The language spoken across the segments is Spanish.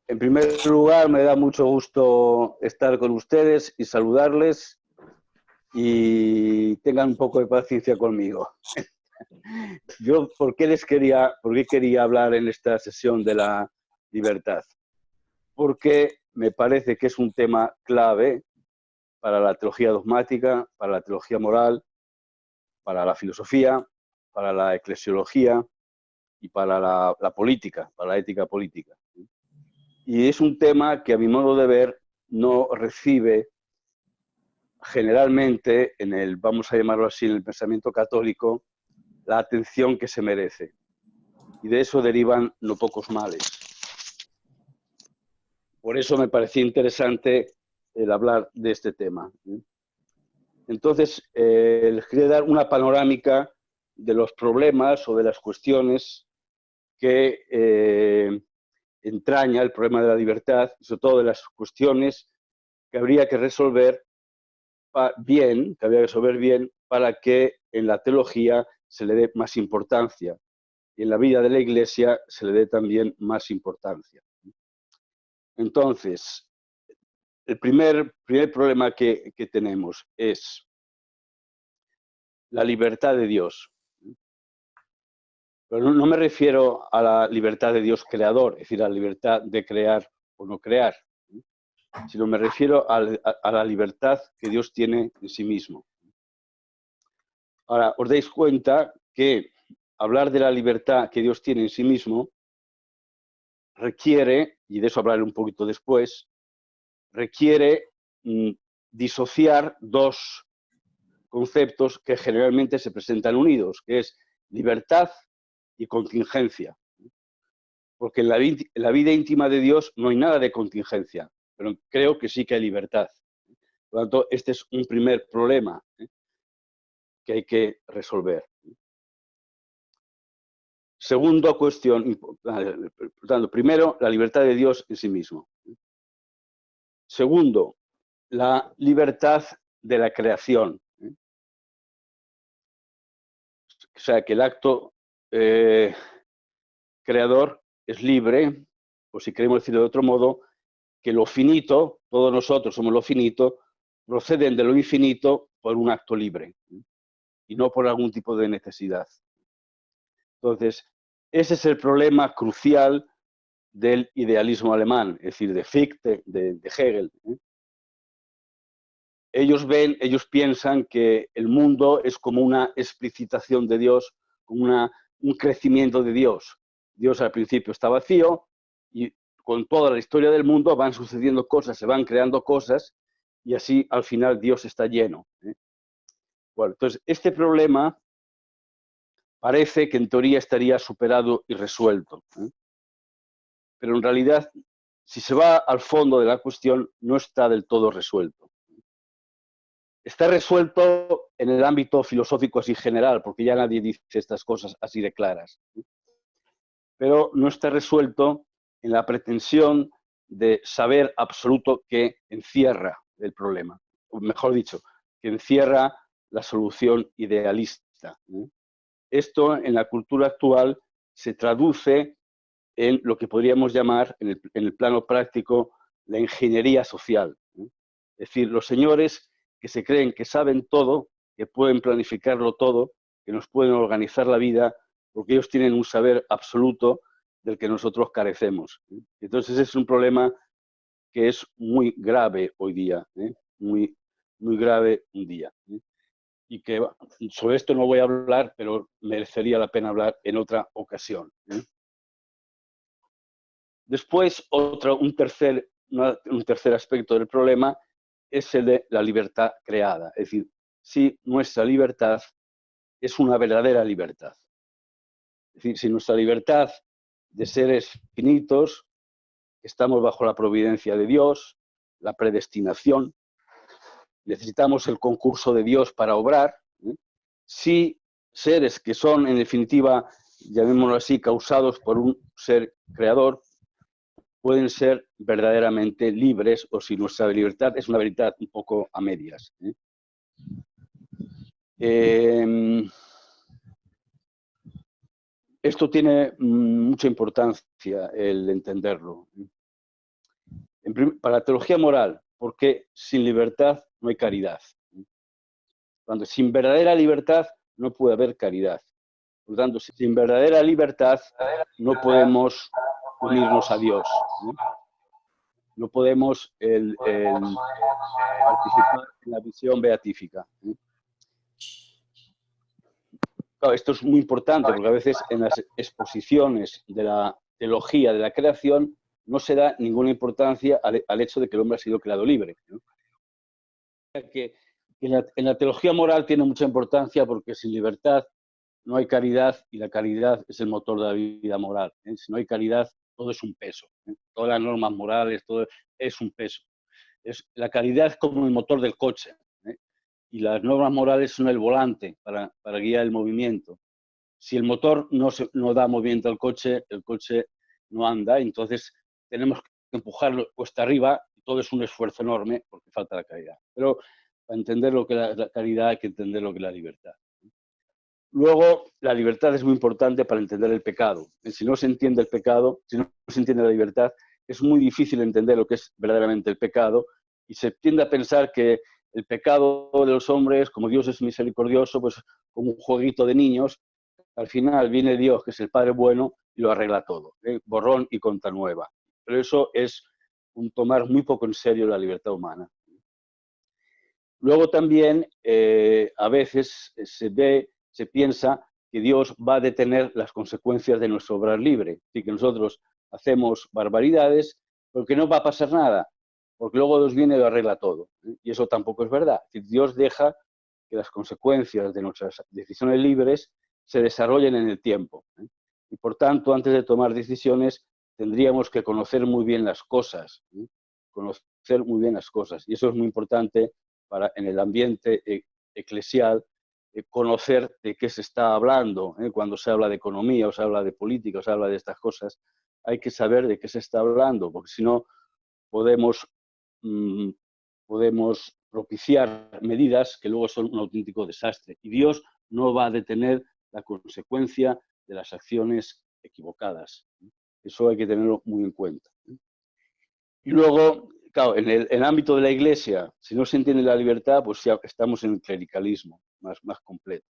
En primer lugar, me da mucho gusto estar con ustedes y saludarles y tengan un poco de paciencia conmigo. Yo, ¿por qué quería hablar en esta sesión de la libertad? Porque me parece que es un tema clave para la teología dogmática, para la teología moral, para la filosofía, para la eclesiología y para la política, para la ética política. Y es un tema que, a mi modo de ver, no recibe generalmente vamos a llamarlo así, en el pensamiento católico, la atención que se merece. Y de eso derivan no pocos males. Por eso me parecía interesante el hablar de este tema. Entonces, les quería dar una panorámica de los problemas o de las cuestiones que entraña el problema de la libertad, sobre todo de las cuestiones que habría que resolver bien para que en la teología se le dé más importancia y en la vida de la Iglesia se le dé también más importancia. Entonces, el primer problema que tenemos es la libertad de Dios. Pero no me refiero a la libertad de Dios creador, es decir, a la libertad de crear o no crear, sino me refiero a la libertad que Dios tiene en sí mismo. Ahora, os dais cuenta que hablar de la libertad que Dios tiene en sí mismo requiere, y de eso hablaré un poquito después, requiere disociar dos conceptos que generalmente se presentan unidos, que es libertad y contingencia. Porque en la vida íntima de Dios no hay nada de contingencia, pero creo que sí que hay libertad. Por lo tanto, este es un primer problema que hay que resolver. Segunda cuestión, por tanto, primero, la libertad de Dios en sí mismo. Segundo, la libertad de la creación. O sea, que el acto creador es libre, o si queremos decirlo de otro modo, que lo finito, todos nosotros somos lo finito, proceden de lo infinito por un acto libre y no por algún tipo de necesidad. Entonces, ese es el problema crucial del idealismo alemán, es decir, de Fichte, de Hegel. Ellos piensan que el mundo es como una explicitación de Dios, como un crecimiento de Dios. Dios al principio está vacío y con toda la historia del mundo van sucediendo cosas, se van creando cosas y así al final Dios está lleno. Bueno, entonces, este problema parece que en teoría estaría superado y resuelto. Pero en realidad, si se va al fondo de la cuestión, no está del todo resuelto. Está resuelto en el ámbito filosófico así general, porque ya nadie dice estas cosas así de claras. Pero no está resuelto en la pretensión de saber absoluto que encierra el problema. O mejor dicho, que encierra la solución idealista. Esto en la cultura actual se traduce en lo que podríamos llamar, en el plano práctico, la ingeniería social. Es decir, los señores que se creen que saben todo, que pueden planificarlo todo, que nos pueden organizar la vida, porque ellos tienen un saber absoluto del que nosotros carecemos. Entonces es un problema que es muy grave hoy día, muy, muy grave un día. Y que sobre esto no voy a hablar, pero merecería la pena hablar en otra ocasión. Después, un tercer aspecto del problema es el de la libertad creada. Es decir, si nuestra libertad es una verdadera libertad. Es decir, si nuestra libertad de seres finitos, estamos bajo la providencia de Dios, la predestinación, necesitamos el concurso de Dios para obrar, si seres que son, en definitiva, llamémoslo así, causados por un ser creador, pueden ser verdaderamente libres o si nuestra libertad es una libertad un poco a medias. Esto tiene mucha importancia el entenderlo. para la teología moral, porque sin libertad no hay caridad. Cuando sin verdadera libertad no puede haber caridad. Por lo tanto, sin verdadera libertad no podemos unirnos a Dios. No podemos participar en la visión beatífica. Claro, esto es muy importante porque a veces en las exposiciones de la teología de la creación no se da ninguna importancia al hecho de que el hombre ha sido creado libre, ¿no? Que en la teología moral tiene mucha importancia porque sin libertad no hay caridad y la caridad es el motor de la vida moral. Si no hay caridad, todo es un peso. Todas las normas morales, todo es un peso. La caridad es como el motor del coche, y las normas morales son el volante para guiar el movimiento. Si el motor no da movimiento al coche, el coche no anda, entonces tenemos que empujarlo cuesta arriba y todo es un esfuerzo enorme porque falta la caridad. Pero para entender lo que es la caridad hay que entender lo que es la libertad. Luego, la libertad es muy importante para entender el pecado. Si no se entiende el pecado, si no se entiende la libertad, es muy difícil entender lo que es verdaderamente el pecado y se tiende a pensar que el pecado de los hombres, como Dios es misericordioso, pues como un jueguito de niños, al final viene Dios, que es el Padre bueno, y lo arregla todo, borrón y cuenta nueva. Pero eso es un tomar muy poco en serio la libertad humana. Luego también a veces se piensa que Dios va a detener las consecuencias de nuestro obrar libre, y que nosotros hacemos barbaridades, porque no va a pasar nada, porque luego Dios viene y lo arregla todo. Y eso tampoco es verdad. Dios deja que las consecuencias de nuestras decisiones libres se desarrollen en el tiempo. Y por tanto, antes de tomar decisiones, tendríamos que conocer muy bien las cosas. Conocer muy bien las cosas. Y eso es muy importante en el ambiente eclesial, conocer de qué se está hablando. Cuando se habla de economía, o se habla de política, o se habla de estas cosas, hay que saber de qué se está hablando, porque si no podemos propiciar medidas que luego son un auténtico desastre. Y Dios no va a detener la consecuencia de las acciones equivocadas. Eso hay que tenerlo muy en cuenta. Y luego, claro, en el ámbito de la Iglesia, si no se entiende la libertad, pues ya estamos en el clericalismo más completo.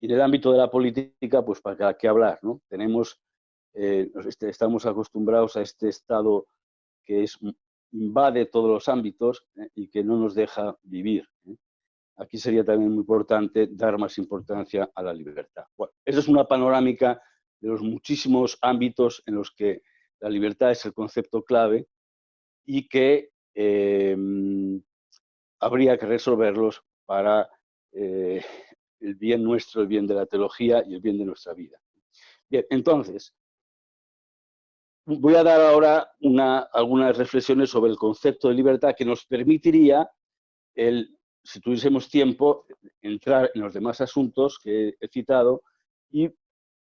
Y en el ámbito de la política, pues para qué hablar, ¿no? Estamos acostumbrados a este estado que invade todos los ámbitos y que no nos deja vivir. Aquí sería también muy importante dar más importancia a la libertad. Bueno, esa es una panorámica de los muchísimos ámbitos en los que la libertad es el concepto clave y que habría que resolverlos para el bien nuestro, el bien de la teología y el bien de nuestra vida. Bien, entonces, voy a dar ahora algunas reflexiones sobre el concepto de libertad que nos permitiría, si tuviésemos tiempo, entrar en los demás asuntos que he citado y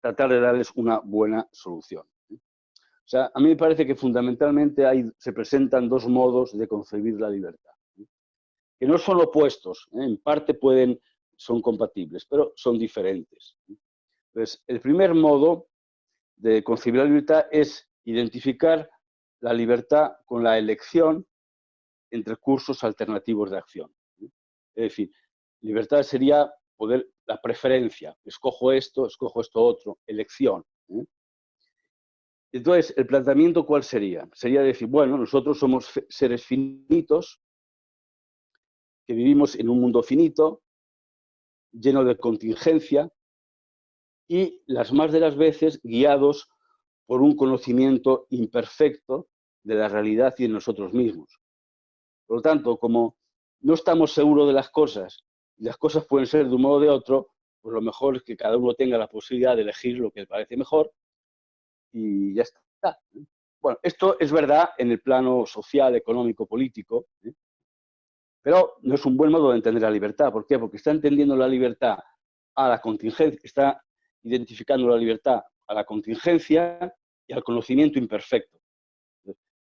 tratar de darles una buena solución. O sea, a mí me parece que fundamentalmente se presentan dos modos de concebir la libertad, que no son opuestos, en parte son compatibles, pero son diferentes. Entonces, el primer modo de concebir la libertad es identificar la libertad con la elección entre cursos alternativos de acción. Es decir, libertad sería la preferencia, escojo esto otro, elección. Entonces, ¿el planteamiento cuál sería? Sería decir, bueno, nosotros somos seres finitos, que vivimos en un mundo finito, lleno de contingencia, y las más de las veces guiados por un conocimiento imperfecto de la realidad y de nosotros mismos. Por lo tanto, como no estamos seguros de las cosas, y las cosas pueden ser de un modo o de otro, pues lo mejor es que cada uno tenga la posibilidad de elegir lo que le parece mejor y ya está. Bueno, esto es verdad en el plano social, económico, político, pero no es un buen modo de entender la libertad. ¿Por qué? Porque está entendiendo la libertad a la contingencia, está identificando la libertad a la contingencia y al conocimiento imperfecto.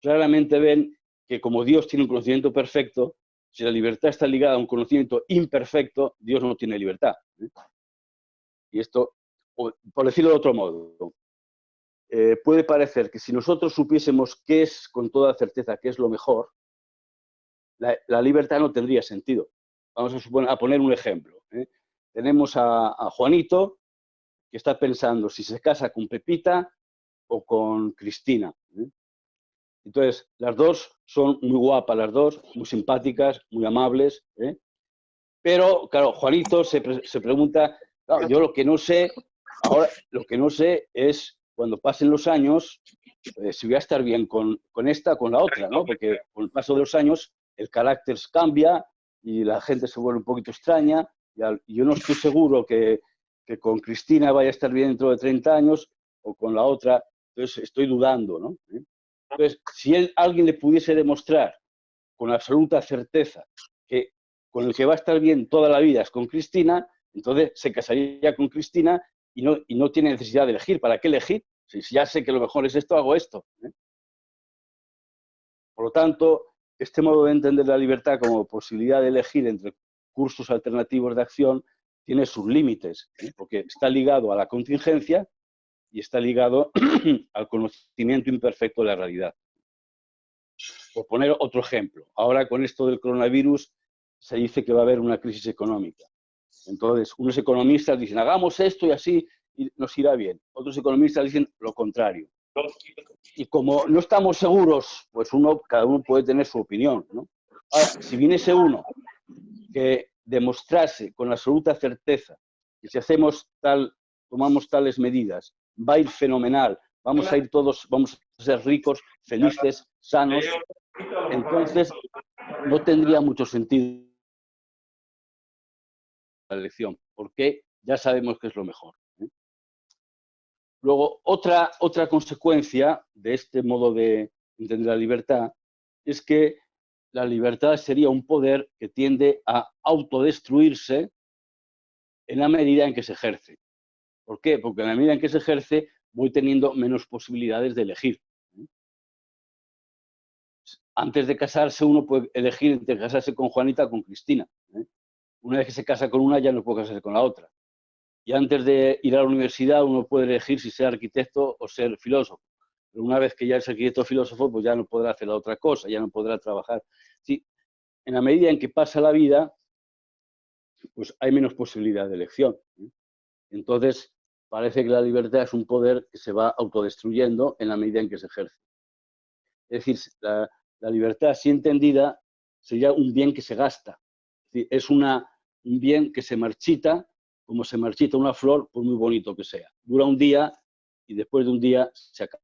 Claramente ven que como Dios tiene un conocimiento perfecto, si la libertad está ligada a un conocimiento imperfecto, Dios no tiene libertad. Y esto, por decirlo de otro modo, puede parecer que si nosotros supiésemos qué es con toda certeza, qué es lo mejor, la libertad no tendría sentido. Vamos a poner un ejemplo. Tenemos a Juanito, que está pensando si se casa con Pepita o con Cristina. Entonces, las dos son muy guapas, las dos, muy simpáticas, muy amables. Pero, claro, Juanito se pregunta, claro, yo lo que no sé, ahora lo que no sé es cuando pasen los años, si voy a estar bien con esta o con la otra, ¿no? Porque con el paso de los años el carácter cambia y la gente se vuelve un poquito extraña. Y yo no estoy seguro que con Cristina vaya a estar bien dentro de 30 años o con la otra, entonces estoy dudando, ¿no? Entonces, si alguien le pudiese demostrar con absoluta certeza que con el que va a estar bien toda la vida es con Cristina, entonces se casaría con Cristina y no tiene necesidad de elegir. ¿Para qué elegir? Si ya sé que lo mejor es esto, hago esto. Por lo tanto, este modo de entender la libertad como posibilidad de elegir entre cursos alternativos de acción tiene sus límites, porque está ligado a la contingencia y está ligado al conocimiento imperfecto de la realidad. Por poner otro ejemplo, ahora con esto del coronavirus se dice que va a haber una crisis económica. Entonces, unos economistas dicen, hagamos esto y así nos irá bien. Otros economistas dicen lo contrario. Y como no estamos seguros, pues cada uno puede tener su opinión, ¿no? Ahora, si viniese uno que demostrase con absoluta certeza que si tomamos tales medidas, va a ir fenomenal, vamos a ir todos, vamos a ser ricos, felices, sanos, entonces no tendría mucho sentido la elección, porque ya sabemos que es lo mejor. Luego, otra consecuencia de este modo de entender la libertad es que la libertad sería un poder que tiende a autodestruirse en la medida en que se ejerce. ¿Por qué? Porque en la medida en que se ejerce voy teniendo menos posibilidades de elegir. Antes de casarse uno puede elegir entre casarse con Juanita o con Cristina. Una vez que se casa con una ya no puede casarse con la otra. Y antes de ir a la universidad uno puede elegir si ser arquitecto o ser filósofo. Pero una vez que ya es arquitecto o filósofo, pues ya no podrá hacer la otra cosa, ya no podrá trabajar. Sí, en la medida en que pasa la vida, pues hay menos posibilidad de elección. Entonces, parece que la libertad es un poder que se va autodestruyendo en la medida en que se ejerce. Es decir, la libertad, si entendida, sería un bien que se gasta. Es un bien que se marchita, como se marchita una flor, por muy bonito que sea. Dura un día y después de un día se acaba.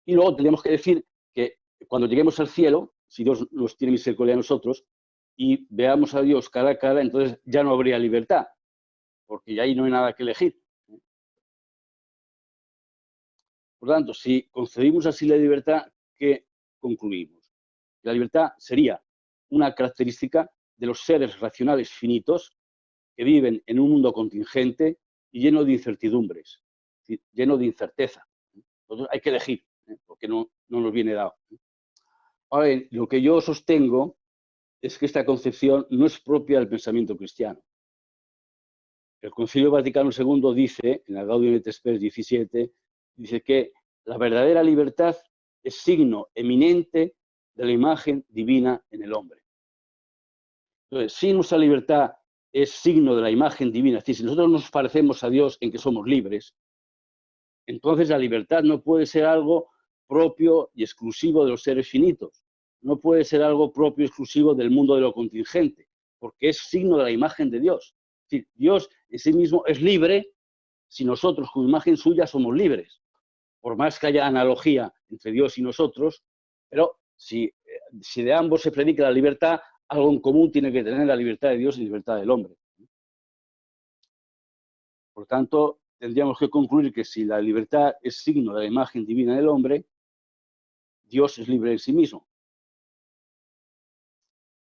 Y luego tendríamos que decir que cuando lleguemos al cielo, si Dios nos tiene misericordia de nosotros, y veamos a Dios cara a cara, entonces ya no habría libertad, porque ahí no hay nada que elegir. Por lo tanto, si concebimos así la libertad, ¿qué concluimos? La libertad sería una característica de los seres racionales finitos que viven en un mundo contingente y lleno de incertidumbres, lleno de incerteza. Entonces hay que elegir, porque no nos viene dado. Ahora bien, lo que yo sostengo es que esta concepción no es propia del pensamiento cristiano. El Concilio Vaticano II dice, en la Gaudium et Spes 17, dice que la verdadera libertad es signo eminente de la imagen divina en el hombre. Entonces, si nuestra libertad es signo de la imagen divina, es decir, si nosotros nos parecemos a Dios en que somos libres, entonces la libertad no puede ser algo propio y exclusivo de los seres finitos, no puede ser algo propio y exclusivo del mundo de lo contingente, porque es signo de la imagen de Dios. Es decir, Dios en sí mismo es libre si nosotros, con imagen suya, somos libres. Por más que haya analogía entre Dios y nosotros, pero si de ambos se predica la libertad, algo en común tiene que tener la libertad de Dios y la libertad del hombre. Por tanto, tendríamos que concluir que si la libertad es signo de la imagen divina del hombre, Dios es libre en sí mismo.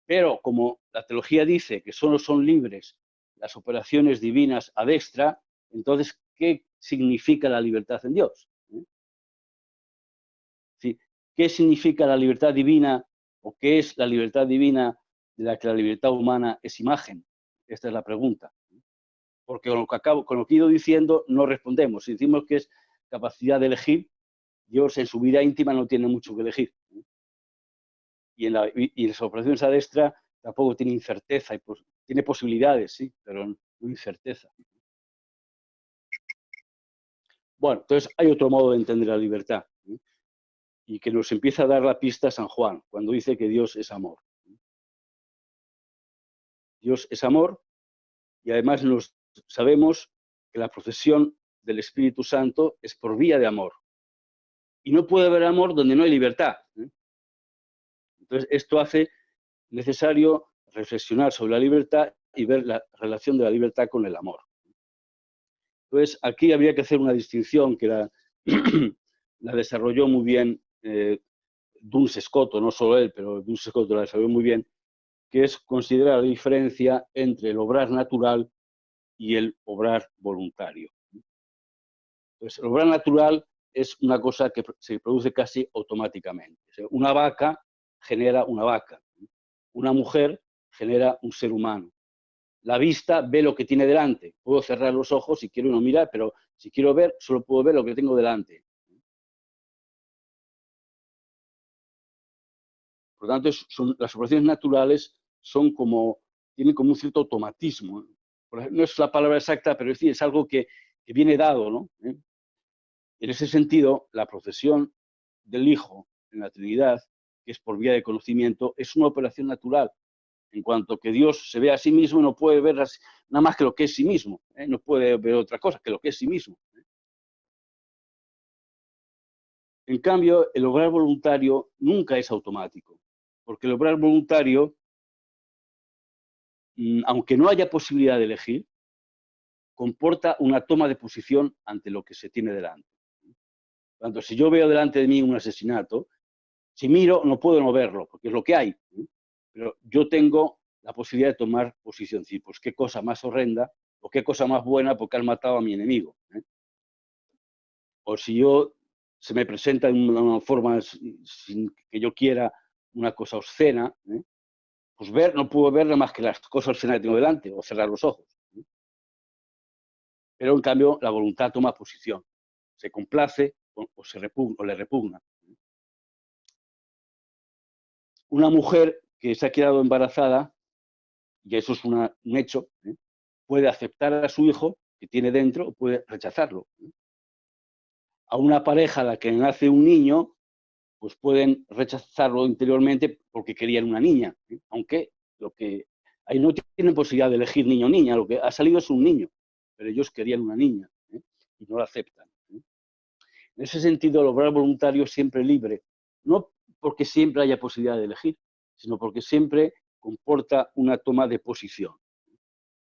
Pero como la teología dice que solo son libres las operaciones divinas ad extra, entonces, ¿qué significa la libertad en Dios? ¿Sí? ¿Qué significa la libertad divina o qué es la libertad divina de la que la libertad humana es imagen? Esta es la pregunta. porque con lo que he ido diciendo no respondemos. Si decimos que es capacidad de elegir, Dios en su vida íntima no tiene mucho que elegir. Y en las operaciones a destra tampoco tiene incerteza, y tiene posibilidades, sí, pero no incerteza. Bueno, entonces hay otro modo de entender la libertad, y que nos empieza a dar la pista San Juan, cuando dice que Dios es amor. Dios es amor, y además sabemos que la procesión del Espíritu Santo es por vía de amor. Y no puede haber amor donde no hay libertad. Entonces, esto hace necesario reflexionar sobre la libertad y ver la relación de la libertad con el amor. Entonces, aquí habría que hacer una distinción que la desarrolló muy bien Duns Scoto, no solo él, pero Duns Scoto la desarrolló muy bien, que es considerar la diferencia entre el obrar natural y el obrar voluntario. Entonces, el obrar natural es una cosa que se produce casi automáticamente. O sea, una vaca genera una vaca, una mujer genera un ser humano. La vista ve lo que tiene delante. Puedo cerrar los ojos si quiero no mirar, pero si quiero ver, solo puedo ver lo que tengo delante. Por lo tanto, las operaciones naturales tienen como un cierto automatismo. No es la palabra exacta, pero es algo que viene dado, ¿no? En ese sentido, la procesión del Hijo en la Trinidad, que es por vía de conocimiento, es una operación natural, en cuanto que Dios se ve a sí mismo y no puede ver nada más que lo que es sí mismo, no puede ver otra cosa que lo que es sí mismo. En cambio, el obrar voluntario nunca es automático, porque el obrar voluntario, aunque no haya posibilidad de elegir, comporta una toma de posición ante lo que se tiene delante. Por tanto, si yo veo delante de mí un asesinato, si miro, no puedo no verlo, porque es lo que hay. Pero yo tengo la posibilidad de tomar posición. Sí, pues qué cosa más horrenda o qué cosa más buena porque han matado a mi enemigo. O si se me presenta de una forma sin que yo quiera una cosa obscena, pues no puedo ver nada más que las cosas obscenas que tengo delante o cerrar los ojos. Pero en cambio la voluntad toma posición, se complace o le repugna. Una mujer que se ha quedado embarazada, y eso es un hecho, puede aceptar a su hijo que tiene dentro o puede rechazarlo. A una pareja a la que nace un niño, pues pueden rechazarlo interiormente porque querían una niña, aunque ahí no tienen posibilidad de elegir niño o niña, lo que ha salido es un niño, pero ellos querían una niña y no la aceptan. En ese sentido, el obrar voluntario es siempre libre, no porque siempre haya posibilidad de elegir, sino porque siempre comporta una toma de posición.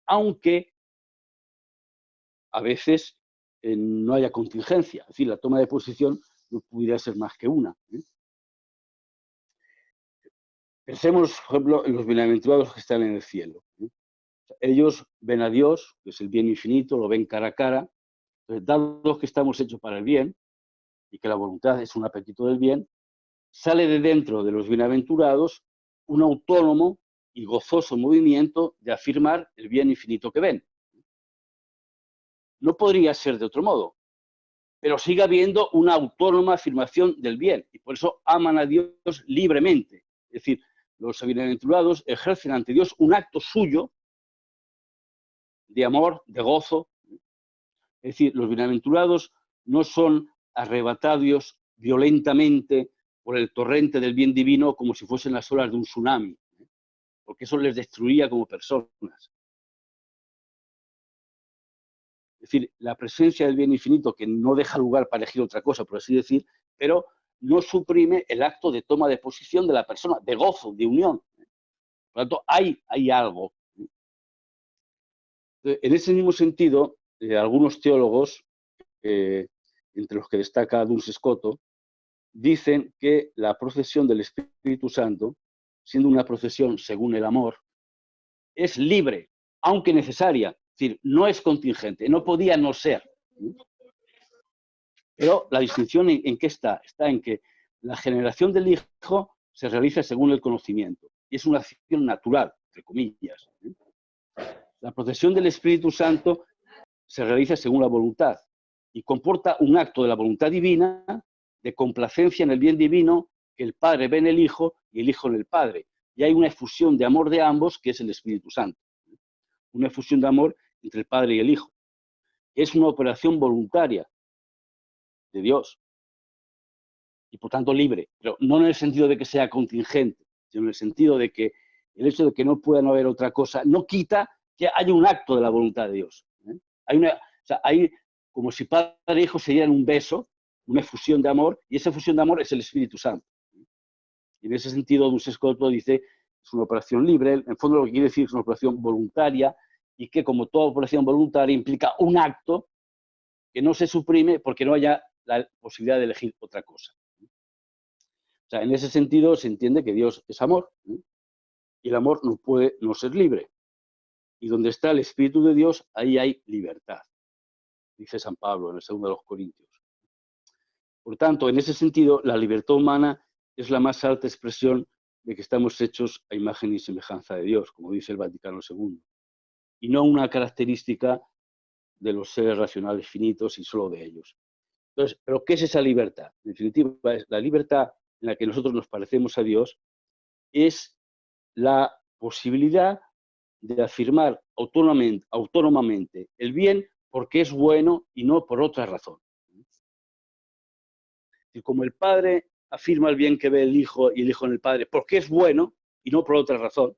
Aunque a veces no haya contingencia, es decir, la toma de posición no pudiera ser más que una. Pensemos, por ejemplo, en los bienaventurados que están en el cielo. Ellos ven a Dios, que es el bien infinito, lo ven cara a cara. Entonces, dados que estamos hechos para el bien y que la voluntad es un apetito del bien, sale de dentro de los bienaventurados un autónomo y gozoso movimiento de afirmar el bien infinito que ven. No podría ser de otro modo, pero sigue habiendo una autónoma afirmación del bien y por eso aman a Dios libremente. Es decir, los bienaventurados ejercen ante Dios un acto suyo de amor, de gozo. Es decir, los bienaventurados no son arrebatados violentamente por el torrente del bien divino como si fuesen las olas de un tsunami, porque eso les destruiría como personas. Es decir, la presencia del bien infinito, que no deja lugar para elegir otra cosa, por así decir, pero no suprime el acto de toma de posición de la persona, de gozo, de unión. Por lo tanto, hay algo. En ese mismo sentido, algunos teólogos, entre los que destaca Duns Scoto, dicen que la procesión del Espíritu Santo, siendo una procesión según el amor, es libre, aunque necesaria. Es decir, no es contingente, no podía no ser. Pero la distinción ¿en qué está? Está en que la generación del Hijo se realiza según el conocimiento. Y es una acción natural, entre comillas. La procesión del Espíritu Santo se realiza según la voluntad y comporta un acto de la voluntad divina de complacencia en el bien divino que el Padre ve en el Hijo y el Hijo en el Padre. Y hay una efusión de amor de ambos, que es el Espíritu Santo. Una efusión de amor entre el Padre y el Hijo. Es una operación voluntaria de Dios y por tanto libre, pero no en el sentido de que sea contingente, sino en el sentido de que el hecho de que no pueda no haber otra cosa no quita que haya un acto de la voluntad de Dios. Hay como si Padre e Hijo se dieran un beso, una efusión de amor, y esa efusión de amor es el Espíritu Santo. Y en ese sentido, Duns Scoto dice, es una operación libre, en el fondo lo que quiere decir es una operación voluntaria, y que como toda operación voluntaria implica un acto que no se suprime porque no haya la posibilidad de elegir otra cosa. O sea, en ese sentido se entiende que Dios es amor, y el amor no puede no ser libre. Y donde está el Espíritu de Dios, ahí hay libertad, dice San Pablo en el 2 de los Corintios. Por tanto, en ese sentido, la libertad humana es la más alta expresión de que estamos hechos a imagen y semejanza de Dios, como dice el Vaticano II, y no una característica de los seres racionales finitos y solo de ellos. Entonces, ¿pero qué es esa libertad? En definitiva, la libertad en la que nosotros nos parecemos a Dios es la posibilidad de afirmar autónomamente el bien porque es bueno y no por otra razón. Y como el Padre afirma el bien que ve el Hijo y el Hijo en el Padre porque es bueno y no por otra razón,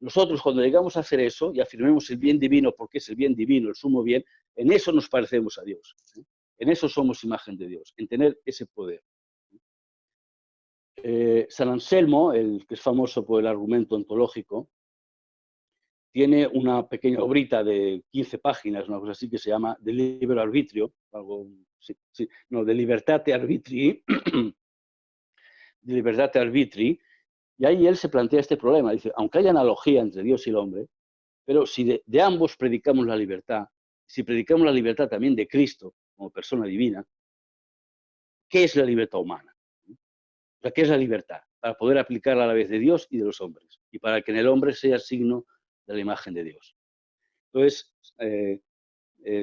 nosotros cuando llegamos a hacer eso y afirmemos el bien divino porque es el bien divino, el sumo bien, en eso nos parecemos a Dios. En eso somos imagen de Dios, en tener ese poder. San Anselmo, el que es famoso por el argumento ontológico, tiene una pequeña obrita de 15 páginas, una cosa así, que se llama De Libero Arbitrio, de Libertate Arbitrii, de Libertate Arbitrii, y ahí él se plantea este problema. Dice, aunque haya analogía entre Dios y el hombre, pero si de ambos predicamos la libertad, si predicamos la libertad también de Cristo como persona divina, ¿qué es la libertad humana? O sea, ¿qué es la libertad? Para poder aplicarla a la vez de Dios y de los hombres, y para que en el hombre sea signo de la imagen de Dios. Entonces,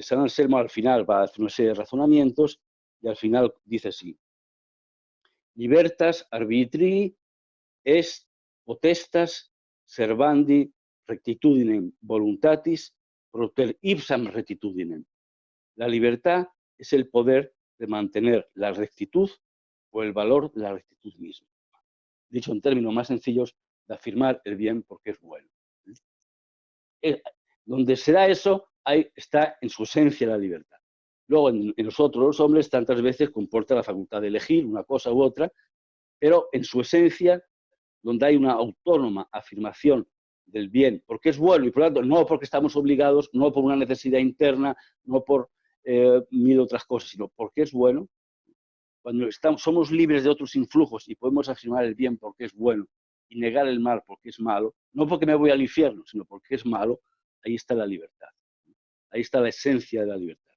San Anselmo al final va a hacer una serie de razonamientos y al final dice así: libertas arbitrii est potestas servandi rectitudinem voluntatis proter ipsam rectitudinem. La libertad es el poder de mantener la rectitud o el valor de la rectitud misma. Dicho en términos más sencillos, de afirmar el bien porque es bueno. Donde se da eso, ahí está en su esencia la libertad. Luego, en nosotros los hombres, tantas veces comporta la facultad de elegir una cosa u otra, pero en su esencia, donde hay una autónoma afirmación del bien, porque es bueno, y por lo tanto, no porque estamos obligados, no por una necesidad interna, no por mil otras cosas, sino porque es bueno. Cuando somos libres de otros influjos y podemos afirmar el bien porque es bueno y negar el mal porque es malo, no porque me voy al infierno, sino porque es malo, ahí está la libertad. Ahí está la esencia de la libertad.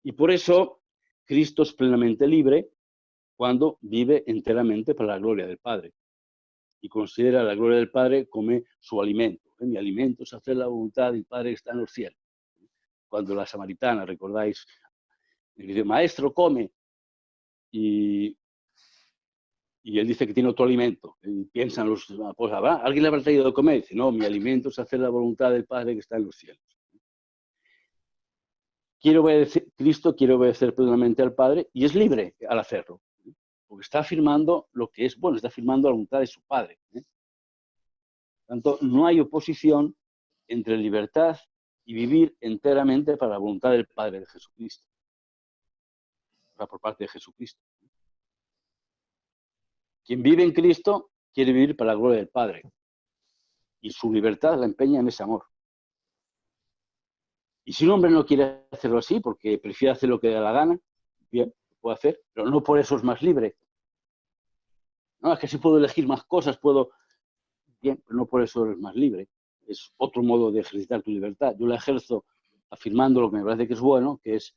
Y por eso Cristo es plenamente libre cuando vive enteramente para la gloria del Padre y considera la gloria del Padre como su alimento. Mi alimento es hacer la voluntad del Padre que está en los cielos. Cuando la samaritana, recordáis, le dice, maestro, come. Y él dice que tiene otro alimento. Y piensan los apóstoles, ¿alguien le habrá traído de comer? Y dice, no, mi alimento es hacer la voluntad del Padre que está en los cielos. Cristo quiere obedecer plenamente al Padre y es libre al hacerlo, porque está afirmando lo que es bueno, está afirmando la voluntad de su Padre. Por tanto, no hay oposición entre libertad y vivir enteramente para la voluntad del Padre de Jesucristo, o sea, por parte de Jesucristo. Quien vive en Cristo quiere vivir para la gloria del Padre y su libertad la empeña en ese amor. Y si un hombre no quiere hacerlo así, porque prefiere hacer lo que le da la gana, bien, lo puede hacer, pero no por eso es más libre. No, es que si puedo elegir más cosas, puedo... Bien, pero no por eso eres más libre. Es otro modo de ejercitar tu libertad. Yo la ejerzo afirmando lo que me parece que es bueno, que es,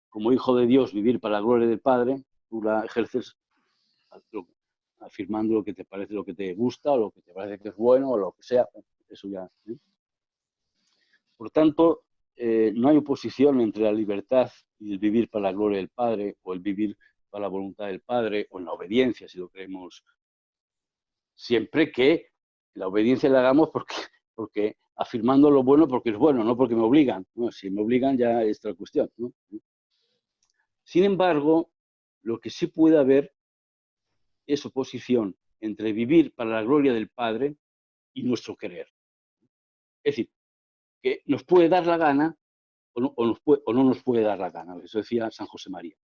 como hijo de Dios, vivir para la gloria del Padre. Tú la ejerces afirmando lo que te parece, lo que te gusta, o lo que te parece que es bueno, o lo que sea. Eso ya. Por tanto, no hay oposición entre la libertad y el vivir para la gloria del Padre, o el vivir para la voluntad del Padre, o en la obediencia, si lo creemos, siempre que la obediencia la hagamos porque afirmando lo bueno porque es bueno, no porque me obligan. ¿No? Si me obligan ya es otra cuestión, ¿no? Sin embargo, lo que sí puede haber es oposición entre vivir para la gloria del Padre y nuestro querer. Es decir, que nos puede dar la gana o no nos puede dar la gana. Eso decía San José María.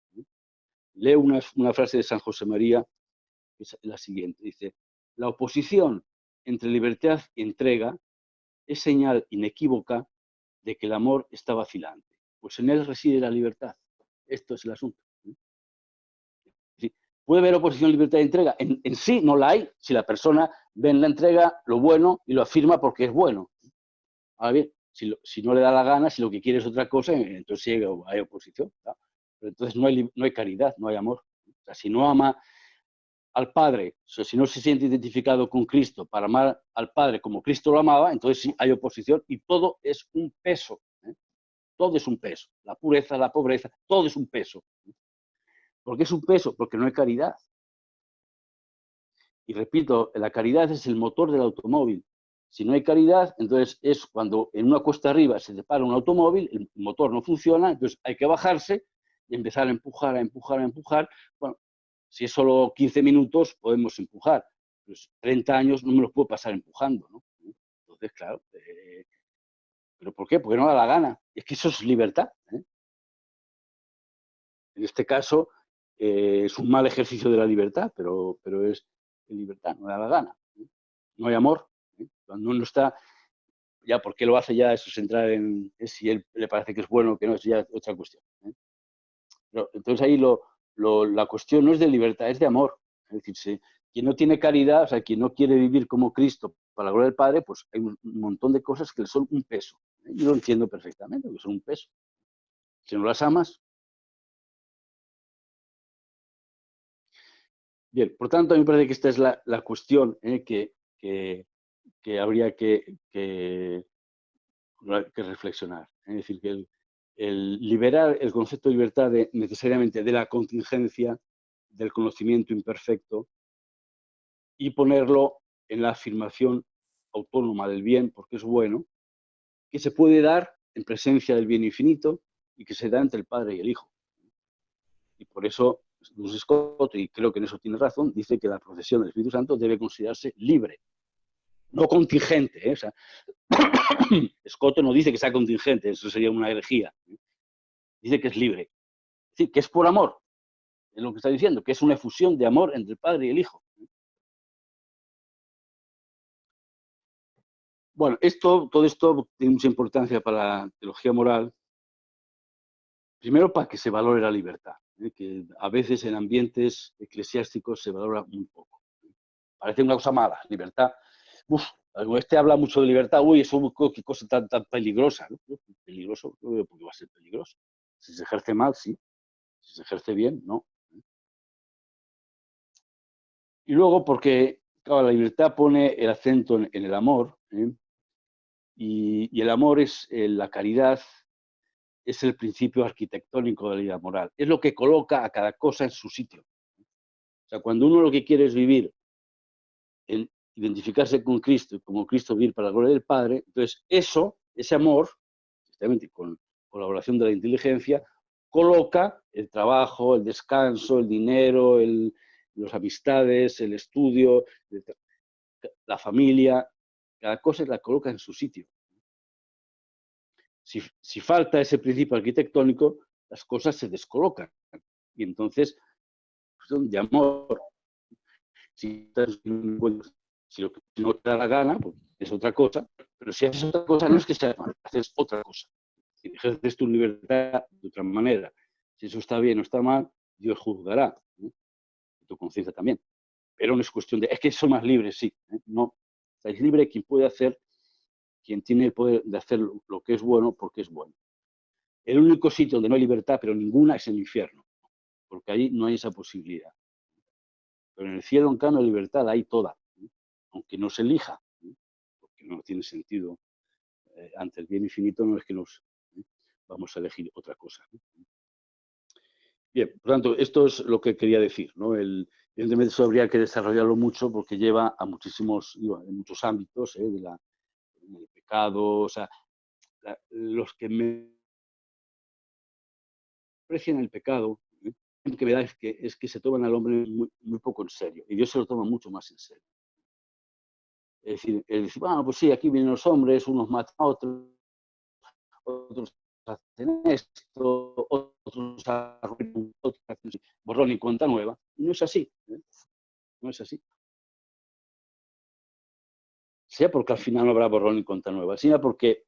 Leo una frase de San José María, que es la siguiente. Dice, la oposición entre libertad y entrega es señal inequívoca de que el amor está vacilante, pues en él reside la libertad. Esto es el asunto. ¿Puede haber oposición, libertad de entrega? En sí no la hay si la persona ve en la entrega lo bueno y lo afirma porque es bueno. Ahora bien, si no le da la gana, si lo que quiere es otra cosa, entonces sí hay oposición. ¿No? Pero entonces no hay caridad, no hay amor. O sea, si no ama al Padre, o sea, si no se siente identificado con Cristo para amar al Padre como Cristo lo amaba, entonces sí hay oposición y todo es un peso. Todo es un peso. La pureza, la pobreza, todo es un peso. ¿Por qué es un peso? Porque no hay caridad. Y repito, la caridad es el motor del automóvil. Si no hay caridad, entonces es cuando en una cuesta arriba se te para un automóvil, el motor no funciona, entonces hay que bajarse y empezar a empujar, a empujar, a empujar. Bueno, si es solo 15 minutos, podemos empujar. Pues 30 años no me los puedo pasar empujando, ¿no? Entonces, claro, ¿pero por qué? Porque no da la gana. Es que eso es libertad. En este caso, es un mal ejercicio de la libertad, pero es libertad, no da la gana. No hay amor. Cuando uno está, ya por qué lo hace ya, eso es entrar en si él le parece que es bueno o que no, es ya otra cuestión. Pero, entonces ahí la cuestión no es de libertad, es de amor. Es decir, quien no tiene caridad, o sea, quien no quiere vivir como Cristo para la gloria del Padre, pues hay un montón de cosas que son un peso. Yo lo entiendo perfectamente, que son un peso. Si no las amas. Bien, por tanto, a mí me parece que esta es la cuestión que habría que reflexionar. Es decir, que el liberar el concepto de libertad necesariamente de la contingencia, del conocimiento imperfecto, y ponerlo en la afirmación autónoma del bien, porque es bueno, que se puede dar en presencia del bien infinito y que se da entre el Padre y el Hijo. Y por eso Luis Scott, y creo que en eso tiene razón, dice que la procesión del Espíritu Santo debe considerarse libre, no contingente. O sea, Scott no dice que sea contingente, eso sería una herejía. Dice que es libre. Es decir, que es por amor, es lo que está diciendo, que es una efusión de amor entre el Padre y el Hijo. Bueno, todo esto tiene mucha importancia para la teología moral, primero para que se valore la libertad, que a veces en ambientes eclesiásticos se valora muy poco. Parece una cosa mala, libertad. Uf, este habla mucho de libertad, uy, eso qué cosa tan peligrosa, ¿no? Peligroso, porque va a ser peligroso. Si se ejerce mal, sí. Si se ejerce bien, no. Y luego porque, claro, la libertad pone el acento en el amor, y el amor es la caridad, es el principio arquitectónico de la vida moral. Es lo que coloca a cada cosa en su sitio. O sea, cuando uno lo que quiere es vivir, en identificarse con Cristo y como Cristo vivir para la gloria del Padre, entonces ese amor, justamente con colaboración de la inteligencia, coloca el trabajo, el descanso, el dinero, las amistades, el estudio, la familia, cada cosa la coloca en su sitio. Si falta ese principio arquitectónico, las cosas se descolocan. Y entonces, son de amor. Si no te da la gana, pues es otra cosa. Pero si haces otra cosa, no es que sea mal, haces otra cosa. Si ejerces tu libertad de otra manera, si eso está bien o está mal, Dios juzgará. Tu conciencia también. Pero no es cuestión de, es que son más libres, sí. No, es libre quien puede hacer, quien tiene el poder de hacer lo que es bueno porque es bueno. El único sitio donde no hay libertad, pero ninguna, es el infierno, porque ahí no hay esa posibilidad. Pero en el cielo, en cambio, libertad hay toda, aunque no se elija, porque no tiene sentido. Ante el bien infinito no es que nos vamos a elegir otra cosa. Bien, por tanto, esto es lo que quería decir, ¿no? Evidentemente eso habría que desarrollarlo mucho porque lleva a muchísimos, en muchos ámbitos, del pecado, o sea, los que me aprecian el pecado, que me da es que se toman al hombre muy poco en serio, y Dios se lo toma mucho más en serio. Es decir, bueno, pues sí, aquí vienen los hombres, unos matan a otros, otros hacen esto, otros arruinan, otros hacen borrón y cuenta nueva. Y no es así, no es así. Sea porque al final no habrá borrón y cuenta nueva, sea porque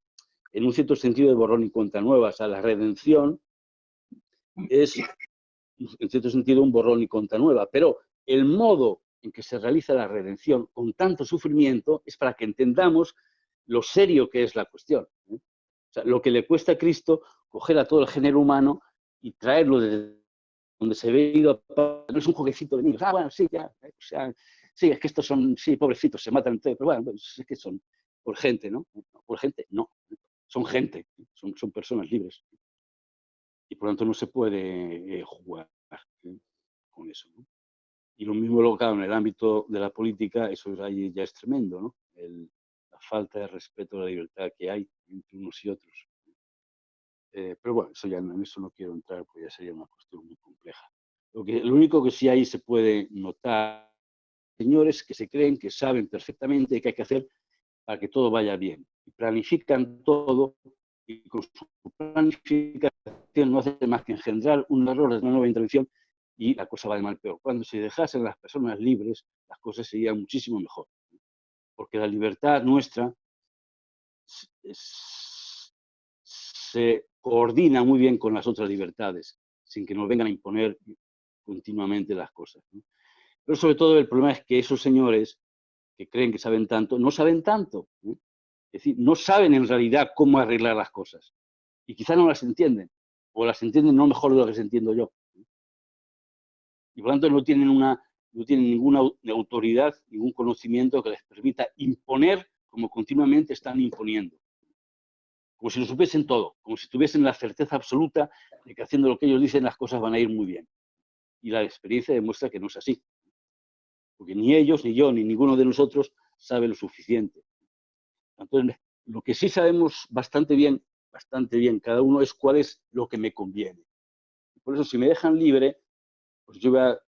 en un cierto sentido de borrón y cuenta nueva, o sea, la redención es, en cierto sentido, un borrón y cuenta nueva, pero el modo en que se realiza la redención con tanto sufrimiento es para que entendamos lo serio que es la cuestión. O sea, lo que le cuesta a Cristo coger a todo el género humano y traerlo desde donde se ve ido, no es un jueguecito de niños. Ah, bueno, sí, ya, o sea, sí, es que estos son, sí, pobrecitos, se matan entre, pero bueno, pues es que son por gente, ¿no? Por gente, no, son gente, son personas libres. Y por lo tanto no se puede jugar con eso, ¿no? Y lo mismo lo claro, en el ámbito de la política, eso ahí ya es tremendo, ¿no? La falta de respeto a la libertad que hay entre unos y otros. Pero bueno, eso ya en eso no quiero entrar porque ya sería una cuestión muy compleja. Lo único que sí ahí se puede notar, señores que se creen que saben perfectamente qué hay que hacer para que todo vaya bien. Y planifican todo y con su planificación no hace más que engendrar un error de una nueva intervención y la cosa va de mal peor. Cuando se dejasen a las personas libres, las cosas serían muchísimo mejor. Porque la libertad nuestra se coordina muy bien con las otras libertades, sin que nos vengan a imponer continuamente las cosas, ¿no? Pero sobre todo el problema es que esos señores que creen que saben tanto, no saben tanto, ¿no? Es decir, no saben en realidad cómo arreglar las cosas. Y quizá no las entienden, o las entienden no mejor de lo que se entiendo yo. Y por lo tanto no tienen ninguna autoridad, ningún conocimiento que les permita imponer como continuamente están imponiendo. Como si lo supiesen todo, como si tuviesen la certeza absoluta de que haciendo lo que ellos dicen las cosas van a ir muy bien. Y la experiencia demuestra que no es así. Porque ni ellos, ni yo, ni ninguno de nosotros sabe lo suficiente. Entonces, lo que sí sabemos bastante bien cada uno es cuál es lo que me conviene. Por eso, si me dejan libre, pues yo voy a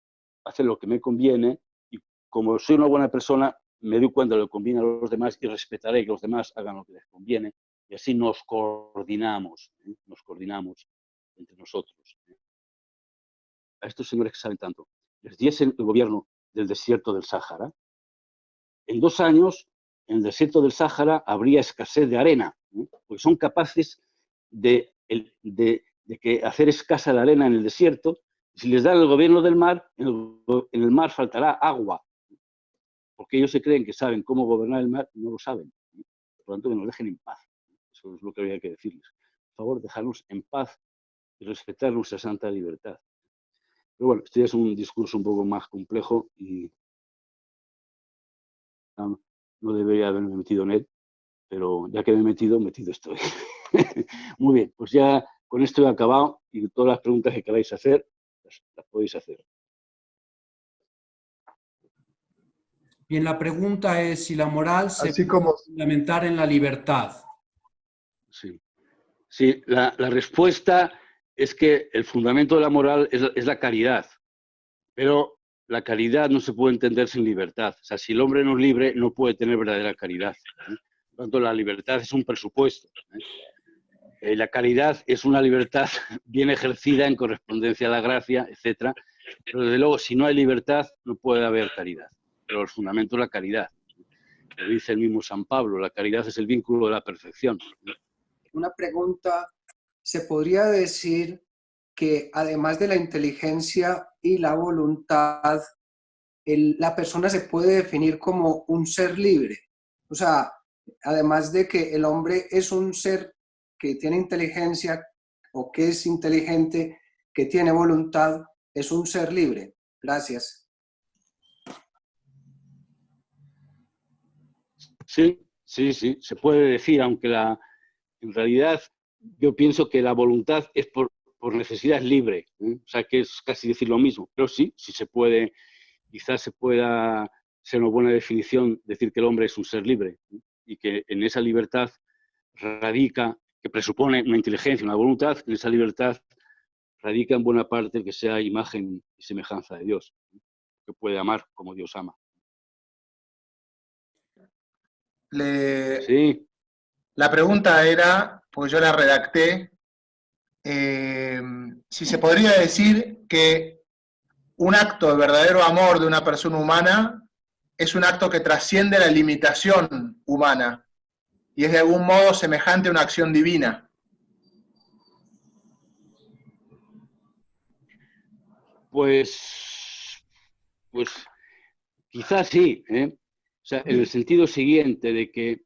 hacer lo que me conviene y como soy una buena persona, me doy cuenta de lo que conviene a los demás y respetaré que los demás hagan lo que les conviene y así nos coordinamos entre nosotros. A estos señores que saben tanto, les diesen el gobierno del desierto del Sáhara, en 2 años, en el desierto del Sáhara habría escasez de arena, porque son capaces de que hacer escasa la arena en el desierto. Si les dan el gobierno del mar, en el mar faltará agua, porque ellos se creen que saben cómo gobernar el mar y no lo saben. Por lo tanto, que nos dejen en paz. Eso es lo que habría que decirles. Por favor, dejarnos en paz y respetar nuestra santa libertad. Pero bueno, este ya es un discurso un poco más complejo y no debería haberme metido en él, pero ya que me he metido estoy. Muy bien, pues ya con esto he acabado y todas las preguntas que queráis hacer, las podéis hacer. Bien, la pregunta es si la moral se puede fundamentar en la libertad. Sí, sí, la respuesta es que el fundamento de la moral es la caridad, pero la caridad no se puede entender sin libertad. O sea, si el hombre no es libre, no puede tener verdadera caridad. Por lo tanto, la libertad es un presupuesto. La caridad es una libertad bien ejercida en correspondencia a la gracia, etc. Pero desde luego, si no hay libertad, no puede haber caridad. Pero el fundamento es la caridad. Lo dice el mismo San Pablo, la caridad es el vínculo de la perfección. Una pregunta, ¿se podría decir que además de la inteligencia y la voluntad, la persona se puede definir como un ser libre? O sea, además de que el hombre es un ser que tiene inteligencia o que es inteligente, que tiene voluntad, es un ser libre. Gracias. Sí, sí, sí, se puede decir, aunque en realidad yo pienso que la voluntad es por necesidad libre, ¿eh? O sea, que es casi decir lo mismo, pero sí, sí se puede, quizás se pueda ser una buena definición decir que el hombre es un ser libre, ¿eh? Y que en esa libertad radica, que presupone una inteligencia, una voluntad, en esa libertad radica en buena parte que sea imagen y semejanza de Dios, ¿eh? Que puede amar como Dios ama. Sí. La pregunta era, pues yo la redacté, si se podría decir que un acto de verdadero amor de una persona humana es un acto que trasciende la limitación humana y es de algún modo semejante a una acción divina. Pues quizás sí, ¿eh? O sea, en el sentido siguiente de que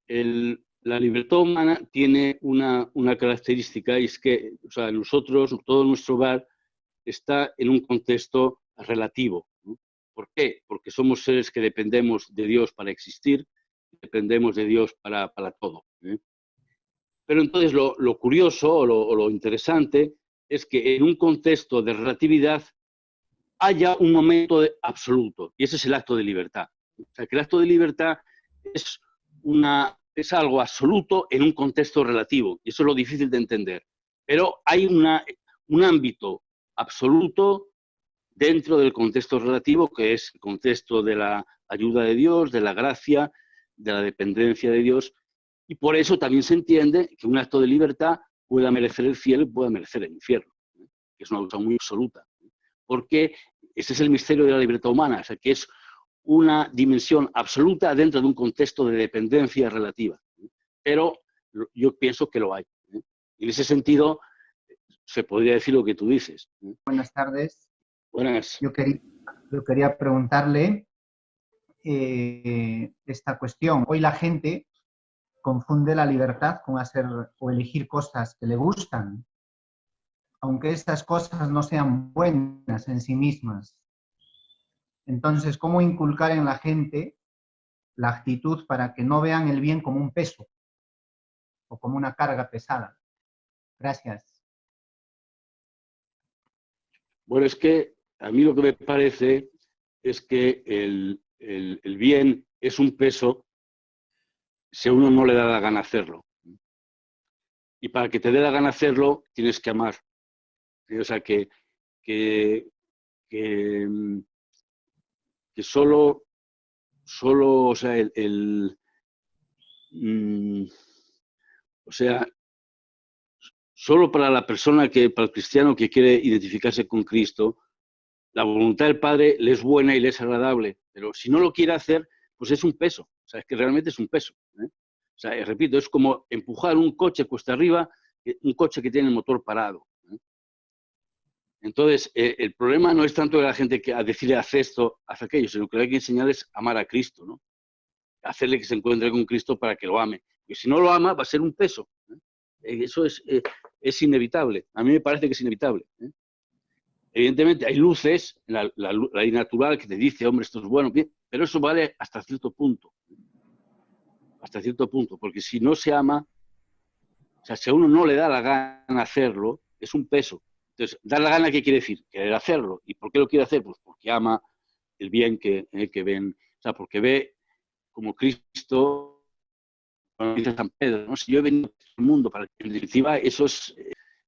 la libertad humana tiene una característica, y es que, o sea, nosotros, todo nuestro hogar está en un contexto relativo, ¿no? ¿Por qué? Porque somos seres que dependemos de Dios para existir, dependemos de Dios para todo, ¿eh? Pero entonces lo curioso o lo interesante es que en un contexto de relatividad haya un momento absoluto, y ese es el acto de libertad. O sea, que el acto de libertad es, es algo absoluto en un contexto relativo, y eso es lo difícil de entender. Pero hay un ámbito absoluto dentro del contexto relativo, que es el contexto de la ayuda de Dios, de la gracia, de la dependencia de Dios, y por eso también se entiende que un acto de libertad pueda merecer el cielo y pueda merecer el infierno, ¿eh? Que es una cosa muy absoluta, porque ese es el misterio de la libertad humana, o sea, que es una dimensión absoluta dentro de un contexto de dependencia relativa. Pero yo pienso que lo hay, ¿eh? Y en ese sentido, se podría decir lo que tú dices, ¿eh? Buenas tardes. Buenas. Yo quería preguntarle esta cuestión. Hoy la gente confunde la libertad con hacer o elegir cosas que le gustan, aunque estas cosas no sean buenas en sí mismas. Entonces, ¿cómo inculcar en la gente la actitud para que no vean el bien como un peso o como una carga pesada? Gracias. Bueno, es que a mí lo que me parece es que el bien es un peso si a uno no le da la gana hacerlo. Y para que te dé la gana hacerlo, tienes que amar. O sea, que solo, o sea, o sea, solo para la persona para el cristiano que quiere identificarse con Cristo, la voluntad del Padre le es buena y le es agradable, pero si no lo quiere hacer, pues es un peso. O sea, es que realmente es un peso, ¿eh? O sea, repito, es como empujar un coche cuesta arriba, un coche que tiene el motor parado, ¿eh? Entonces, el problema no es tanto de la gente que a decirle haz esto, haz aquello, sino que lo que hay que enseñar es amar a Cristo, ¿no? Hacerle que se encuentre con Cristo para que lo ame. Porque si no lo ama, va a ser un peso, ¿eh? Eso es inevitable. A mí me parece que es inevitable, ¿eh? Evidentemente hay luces, la ley natural que te dice, hombre, esto es bueno, bien, pero eso vale hasta cierto punto. Hasta cierto punto, porque si no se ama, o sea, si a uno no le da la gana hacerlo, es un peso. Entonces, dar la gana, ¿qué quiere decir? Querer hacerlo. ¿Y por qué lo quiere hacer? Pues porque ama el bien que ven, o sea, porque ve como Cristo, como dice San Pedro, ¿no? Si yo he venido al mundo para que en definitiva eso es,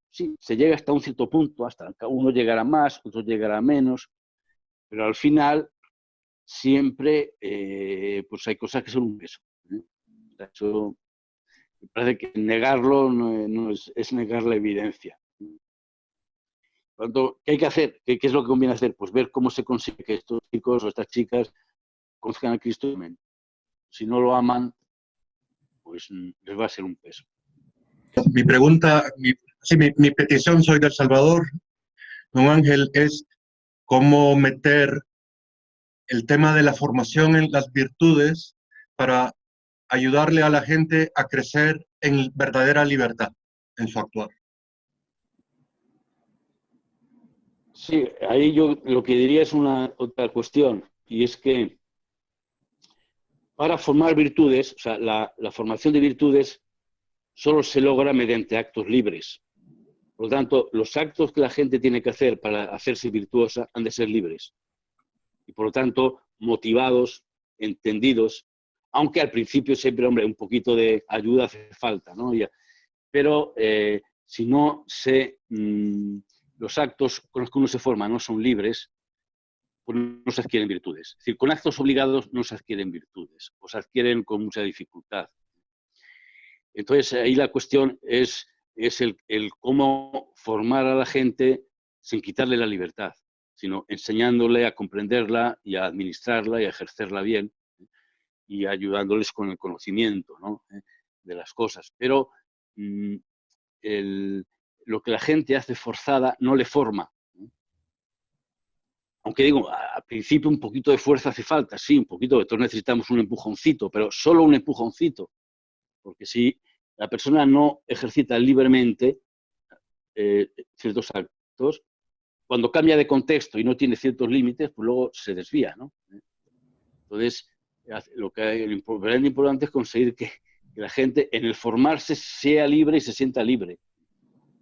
sí, se llega hasta un cierto punto, hasta uno llegará más, otro llegará menos, pero al final siempre pues hay cosas que son un peso, ¿eh? Eso me parece que negarlo no es negar la evidencia. Por lo tanto, ¿qué hay que hacer? ¿Qué es lo que conviene hacer? Pues ver cómo se consigue que estos chicos o estas chicas conozcan a Cristo. Si no lo aman, pues les va a ser un peso. Mi pregunta, mi petición, soy de El Salvador, don Ángel, es cómo meter el tema de la formación en las virtudes para ayudarle a la gente a crecer en verdadera libertad en su actuar. Sí, ahí yo lo que diría es otra cuestión, y es que Para formar virtudes, o sea, la formación de virtudes solo se logra mediante actos libres. Por lo tanto, los actos que la gente tiene que hacer para hacerse virtuosa han de ser libres. Y por lo tanto, motivados, entendidos, aunque al principio siempre, hombre, un poquito de ayuda hace falta, ¿no? Pero si no los actos con los que uno se forma no son libres, pues no se adquieren virtudes. Es decir, con actos obligados no se adquieren virtudes, o se adquieren con mucha dificultad. Entonces, ahí la cuestión es el cómo formar a la gente sin quitarle la libertad, sino enseñándole a comprenderla y a administrarla y a ejercerla bien, y ayudándoles con el conocimiento, ¿no?, de las cosas. Pero lo que la gente hace forzada no le forma. Aunque digo, al principio un poquito de fuerza hace falta, sí, un poquito, todos necesitamos un empujoncito, pero solo un empujoncito. Porque si la persona no ejercita libremente ciertos actos, cuando cambia de contexto y no tiene ciertos límites, pues luego se desvía, ¿no? Entonces, lo importante es conseguir que la gente en el formarse sea libre y se sienta libre.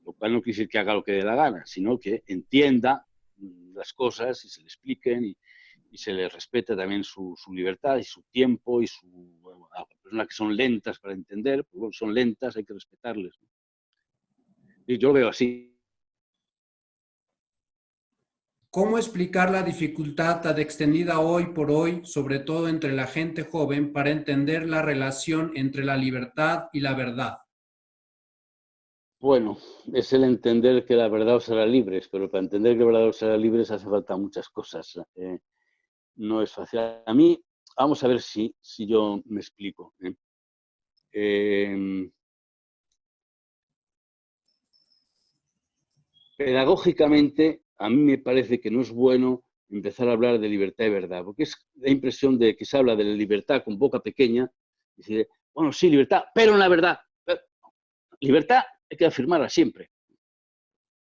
Lo cual no quiere decir que haga lo que dé la gana, sino que entienda las cosas y se le expliquen y se le respete también su libertad y su tiempo y a las personas que son lentas para entender, pues bueno, son lentas, hay que respetarles, ¿no? Y yo lo veo así. ¿Cómo explicar la dificultad tan extendida hoy por hoy, sobre todo entre la gente joven, para entender la relación entre la libertad y la verdad? Bueno, es el entender que la verdad os hará libres, pero para entender que la verdad os hará libres hace falta muchas cosas. No es fácil. A mí, vamos a ver si yo me explico. Pedagógicamente, a mí me parece que no es bueno empezar a hablar de libertad y verdad, porque es la impresión de que se habla de la libertad con boca pequeña, y dice, bueno, sí, libertad, pero en la verdad. Libertad hay que afirmarla siempre,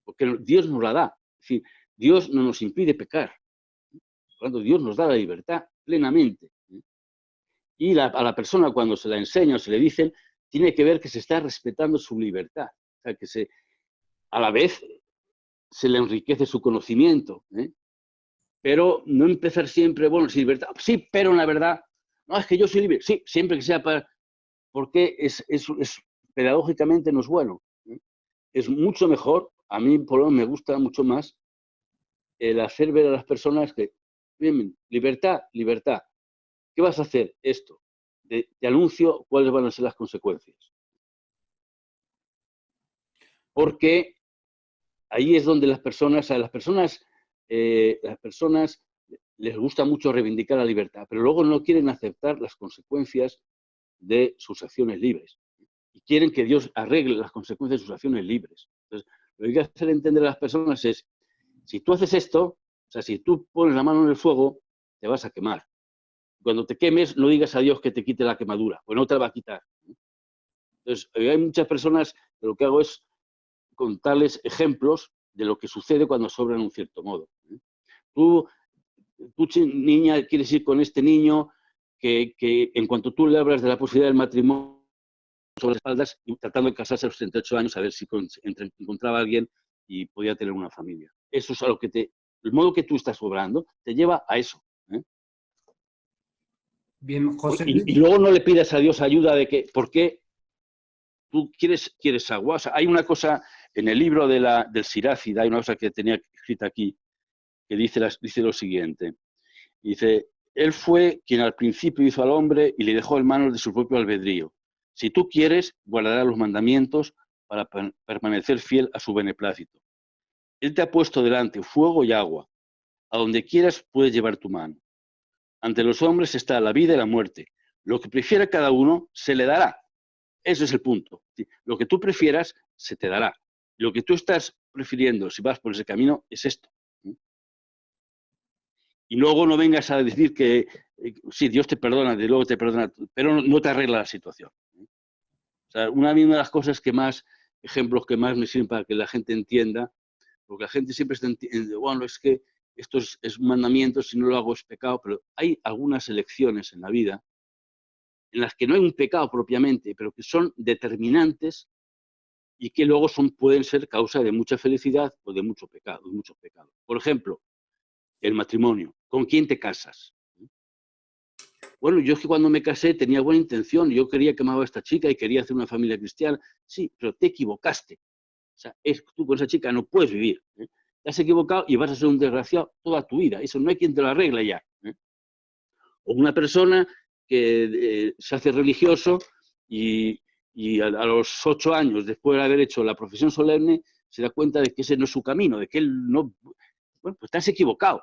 porque Dios nos la da. Es decir, Dios no nos impide pecar. Cuando Dios nos da la libertad plenamente. Y a la persona, cuando se la enseña o se le dicen, tiene que ver que se está respetando su libertad. O sea, que a la vez se le enriquece su conocimiento. Pero no empezar siempre, bueno, sí, libertad, sí, pero en la verdad, no, es que yo soy libre. Sí, siempre que sea porque pedagógicamente no es bueno. Es mucho mejor, a mí por lo menos me gusta mucho más el hacer ver a las personas que, bien, libertad, libertad. ¿Qué vas a hacer? Esto. Te anuncio cuáles van a ser las consecuencias. Porque ahí es donde las personas les gusta mucho reivindicar la libertad, pero luego no quieren aceptar las consecuencias de sus acciones libres. Y quieren que Dios arregle las consecuencias de sus acciones libres. Entonces, lo que hay que hacer entender a las personas es, si tú haces esto, o sea, si tú pones la mano en el fuego, te vas a quemar. Cuando te quemes, no digas a Dios que te quite la quemadura, pues no te la va a quitar. Entonces, hay muchas personas que lo que hago es contarles ejemplos de lo que sucede cuando se obra en un cierto modo. Tú, niña, quieres ir con este niño que en cuanto tú le hablas de la posibilidad del matrimonio sobre las espaldas y tratando de casarse a los 38 años a ver si encontraba a alguien y podía tener una familia. Eso es a lo que el modo que tú estás obrando te lleva a eso. Bien, José Luis. Y luego no le pidas a Dios ayuda de que, ¿por qué tú quieres agua? O sea, hay una cosa en el libro del Sirácida, hay una cosa que tenía escrita aquí, que dice lo siguiente. Dice, él fue quien al principio hizo al hombre y le dejó en manos de su propio albedrío. Si tú quieres, guardarás los mandamientos para permanecer fiel a su beneplácito. Él te ha puesto delante fuego y agua. A donde quieras puedes llevar tu mano. Ante los hombres está la vida y la muerte. Lo que prefiera cada uno se le dará. Ese es el punto. Lo que tú prefieras se te dará. Lo que tú estás prefiriendo, si vas por ese camino, es esto. Y luego no vengas a decir que sí, Dios te perdona, de luego te perdona, pero no te arregla la situación. O sea, una de las cosas ejemplos que más me sirven para que la gente entienda, porque la gente siempre está entiende, bueno, es que esto es un mandamiento, si no lo hago es pecado, pero hay algunas elecciones en la vida en las que no hay un pecado propiamente, pero que son determinantes y que luego pueden ser causa de mucha felicidad o de mucho pecado, Por ejemplo, el matrimonio. ¿Con quién te casas? Bueno, yo es que cuando me casé tenía buena intención, yo quería que amaba a esta chica y quería hacer una familia cristiana. Sí, pero te equivocaste. O sea, tú con esa chica no puedes vivir. Te has equivocado y vas a ser un desgraciado toda tu vida. Eso no hay quien te lo arregle ya. O una persona que se hace religioso y a los 8 años, después de haber hecho la profesión solemne, se da cuenta de que ese no es su camino, de que él no... Bueno, pues estás equivocado.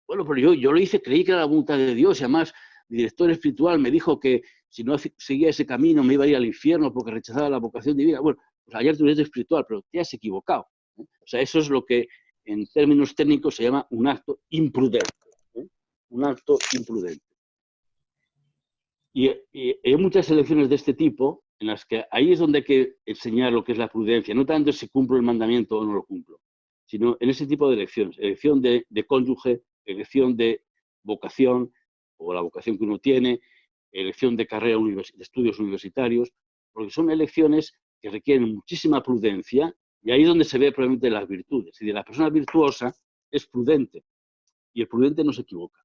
Bueno, pero yo lo hice, creí que era la voluntad de Dios, y además mi director espiritual me dijo que si no seguía ese camino me iba a ir al infierno porque rechazaba la vocación divina. Bueno, pues ayer tu director espiritual, pero te has equivocado. O sea, eso es lo que en términos técnicos se llama un acto imprudente. Un acto imprudente. Y hay muchas elecciones de este tipo en las que ahí es donde hay que enseñar lo que es la prudencia, no tanto si cumplo el mandamiento o no lo cumplo, sino en ese tipo de elecciones, elección de cónyuge, elección de vocación o la vocación que uno tiene, elección de carrera de estudios universitarios, porque son elecciones que requieren muchísima prudencia y ahí es donde se ve probablemente las virtudes. Y de la persona virtuosa es prudente y el prudente no se equivoca,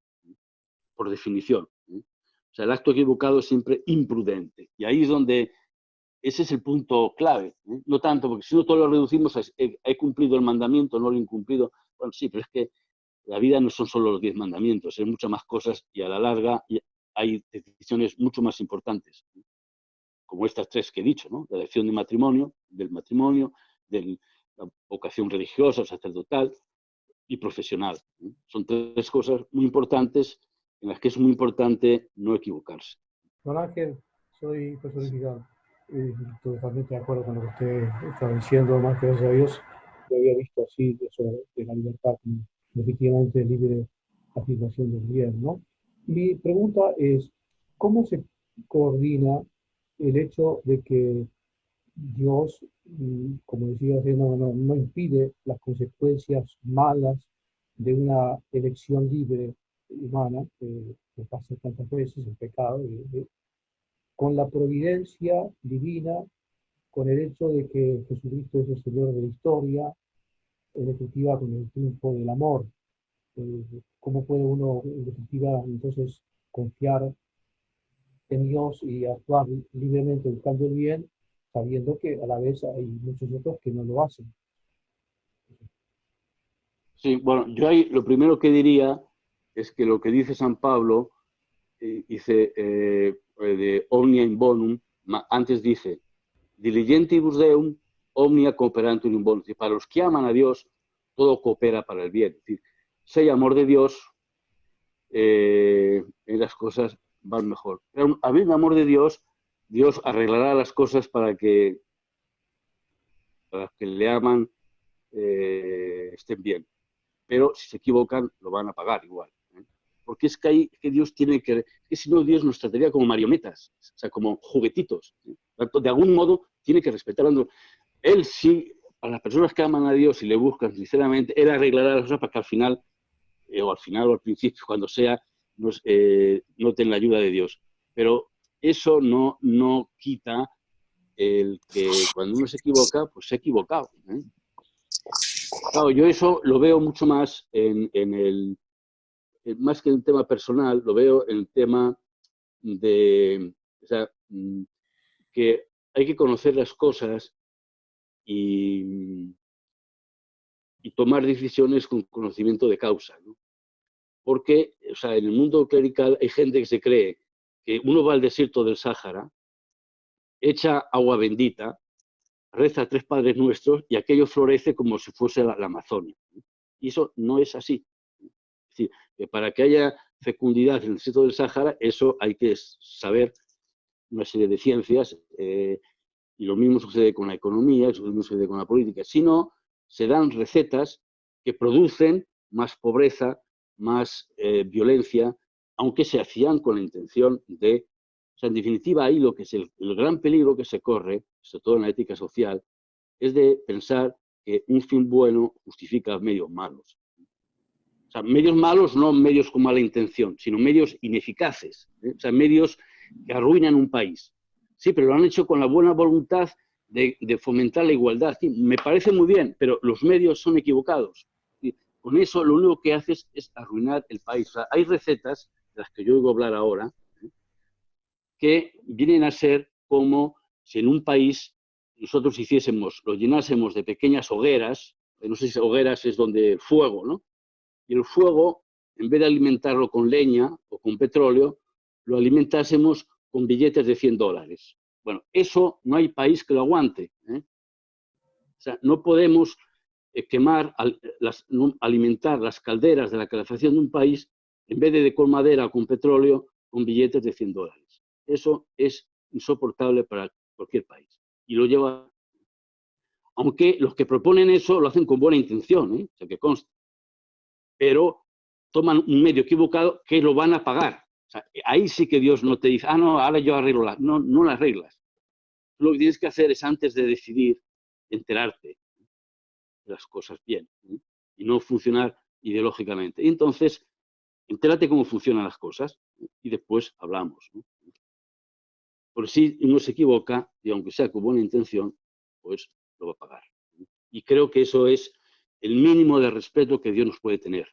por definición. O sea, el acto equivocado es siempre imprudente. Y ahí es donde ese es el punto clave. No tanto, porque si no todo lo reducimos a he cumplido el mandamiento, no lo he incumplido. Bueno, sí, pero es que la vida no son solo los 10 mandamientos, es muchas más cosas y a la larga hay decisiones mucho más importantes, como estas 3 que he dicho, ¿no? La elección del matrimonio, de la vocación religiosa, sacerdotal y profesional. Son 3 cosas muy importantes en las que es muy importante no equivocarse. Don Ángel, soy José Luis Vidal. Totalmente de acuerdo con lo que usted estaba diciendo, más que gracias a Dios, yo había visto así eso de la libertad como efectivamente libre afirmación del bien, ¿no? Mi pregunta es, ¿cómo se coordina el hecho de que Dios, como decía, no impide las consecuencias malas de una elección libre humana, que pasa tantas veces, el pecado, con la providencia divina, con el hecho de que Jesucristo es el Señor de la historia, en definitiva con el triunfo del amor? ¿Cómo puede uno, en definitiva, entonces confiar en Dios y actuar libremente buscando el bien, sabiendo que a la vez hay muchos otros que no lo hacen? Sí, bueno, yo ahí lo primero que diría es que lo que dice San Pablo, dice de omnia in bonum, antes dice diligentibus Deum, omnia cooperantur in bonum. Para los que aman a Dios, todo coopera para el bien. Es decir, si hay amor de Dios, las cosas van mejor. Pero habiendo amor de Dios, Dios arreglará las cosas para que le aman estén bien. Pero si se equivocan, lo van a pagar igual. Porque es que Dios tiene que si no, Dios nos trataría como marionetas, o sea, como juguetitos. De algún modo, tiene que respetar a Dios. Él sí, para las personas que aman a Dios y le buscan sinceramente, Él arreglará las cosas para que al final o al principio, cuando sea, noten la ayuda de Dios. Pero eso no quita el que cuando uno se equivoca, pues se ha equivocado. Claro, yo eso lo veo mucho más más que en el tema personal, lo veo en el tema de, o sea, que hay que conocer las cosas y tomar decisiones con conocimiento de causa, ¿no? Porque, o sea, en el mundo clerical hay gente que se cree que uno va al desierto del Sáhara, echa agua bendita, reza 3 Padres Nuestros y aquello florece como si fuese la Amazonia. Y eso no es así. Es decir, que para que haya fecundidad en el desierto del Sáhara, eso hay que saber una serie de ciencias, y lo mismo sucede con la economía, lo mismo sucede con la política. Si no, se dan recetas que producen más pobreza, más violencia, aunque se hacían con la intención de... O sea, en definitiva, ahí lo que es el gran peligro que se corre, sobre todo en la ética social, es de pensar que un fin bueno justifica medios malos. O sea, medios malos no medios con mala intención, sino medios ineficaces, o sea, medios que arruinan un país. Sí, pero lo han hecho con la buena voluntad de fomentar la igualdad. Sí, me parece muy bien, pero los medios son equivocados. Y con eso lo único que haces es arruinar el país. O sea, hay recetas, de las que yo oigo hablar ahora, que vienen a ser como si en un país nosotros lo llenásemos de pequeñas hogueras, no sé si hogueras es donde fuego, ¿no? Y el fuego, en vez de alimentarlo con leña o con petróleo, lo alimentásemos con billetes de $100. Bueno, eso no hay país que lo aguante, ¿eh? O sea, no podemos alimentar las calderas de la calefacción de un país en vez de con madera o con petróleo, con billetes de $100. Eso es insoportable para cualquier país. Y lo lleva, aunque los que proponen eso lo hacen con buena intención, o sea, que conste, pero toman un medio equivocado que lo van a pagar. O sea, ahí sí que Dios no te dice, no, ahora yo arreglo no las reglas. Lo que tienes que hacer es, antes de decidir, enterarte de las cosas bien, y no funcionar ideológicamente. Y entonces, entérate cómo funcionan las cosas y después hablamos, ¿no? Por si uno se equivoca, y aunque sea con buena intención, pues lo va a pagar. Y creo que eso es el mínimo de respeto que Dios nos puede tener.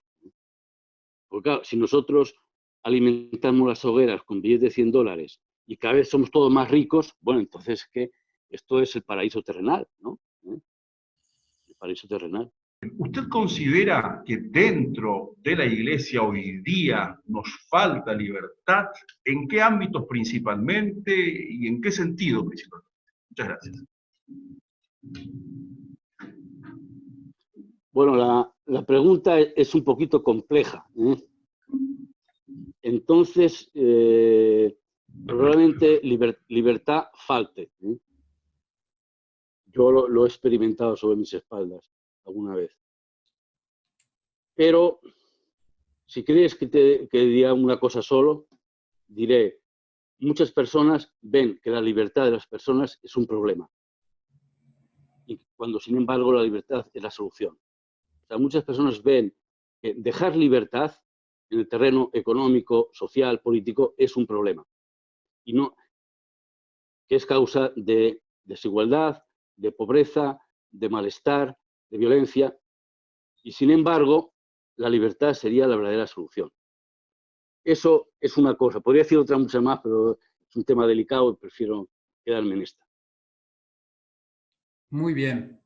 Porque claro, si nosotros alimentamos las hogueras con billetes de $100 y cada vez somos todos más ricos, bueno, entonces que esto es el paraíso terrenal, ¿no? El paraíso terrenal. ¿Usted considera que dentro de la Iglesia hoy día nos falta libertad? ¿En qué ámbitos principalmente y en qué sentido principalmente? Muchas gracias. Bueno, la pregunta es un poquito compleja, ¿eh? Entonces, probablemente libertad falte, ¿eh? Yo lo he experimentado sobre mis espaldas alguna vez. Pero, si crees que diga una cosa solo, diré, muchas personas ven que la libertad de las personas es un problema. Y cuando, sin embargo, la libertad es la solución. O sea, muchas personas ven que dejar libertad en el terreno económico, social, político, es un problema. Y no, que es causa de desigualdad, de pobreza, de malestar, de violencia. Y sin embargo, la libertad sería la verdadera solución. Eso es una cosa. Podría decir otras muchas más, pero es un tema delicado y prefiero quedarme en esta. Muy bien.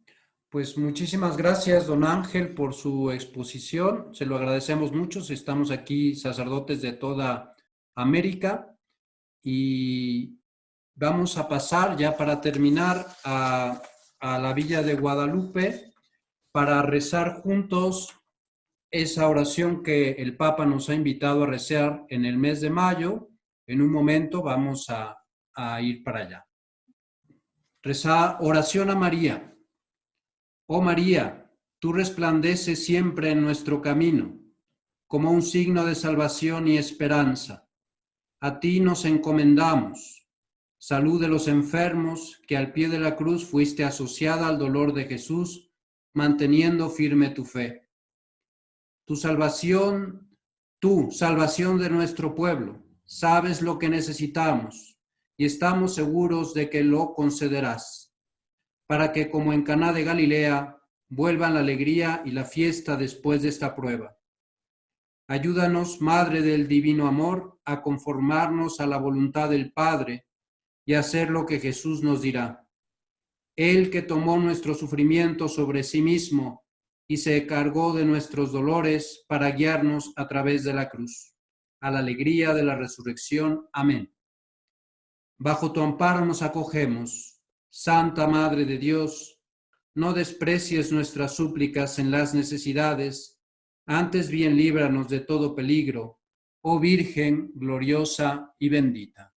Pues muchísimas gracias, don Ángel, por su exposición. Se lo agradecemos mucho. Estamos aquí sacerdotes de toda América y vamos a pasar ya para terminar a la Villa de Guadalupe para rezar juntos esa oración que el Papa nos ha invitado a rezar en el mes de mayo. En un momento vamos a ir para allá. Rezar oración a María. Oh María, tú resplandeces siempre en nuestro camino, como un signo de salvación y esperanza. A ti nos encomendamos. Salud de los enfermos, que al pie de la cruz fuiste asociada al dolor de Jesús, manteniendo firme tu fe. Tu salvación de nuestro pueblo, sabes lo que necesitamos y estamos seguros de que lo concederás, para que, como en Caná de Galilea, vuelvan la alegría y la fiesta después de esta prueba. Ayúdanos, Madre del Divino Amor, a conformarnos a la voluntad del Padre y a hacer lo que Jesús nos dirá. Él que tomó nuestro sufrimiento sobre sí mismo y se cargó de nuestros dolores para guiarnos a través de la cruz, a la alegría de la resurrección. Amén. Bajo tu amparo nos acogemos, Santa Madre de Dios. No desprecies nuestras súplicas en las necesidades, antes bien líbranos de todo peligro, oh Virgen gloriosa y bendita.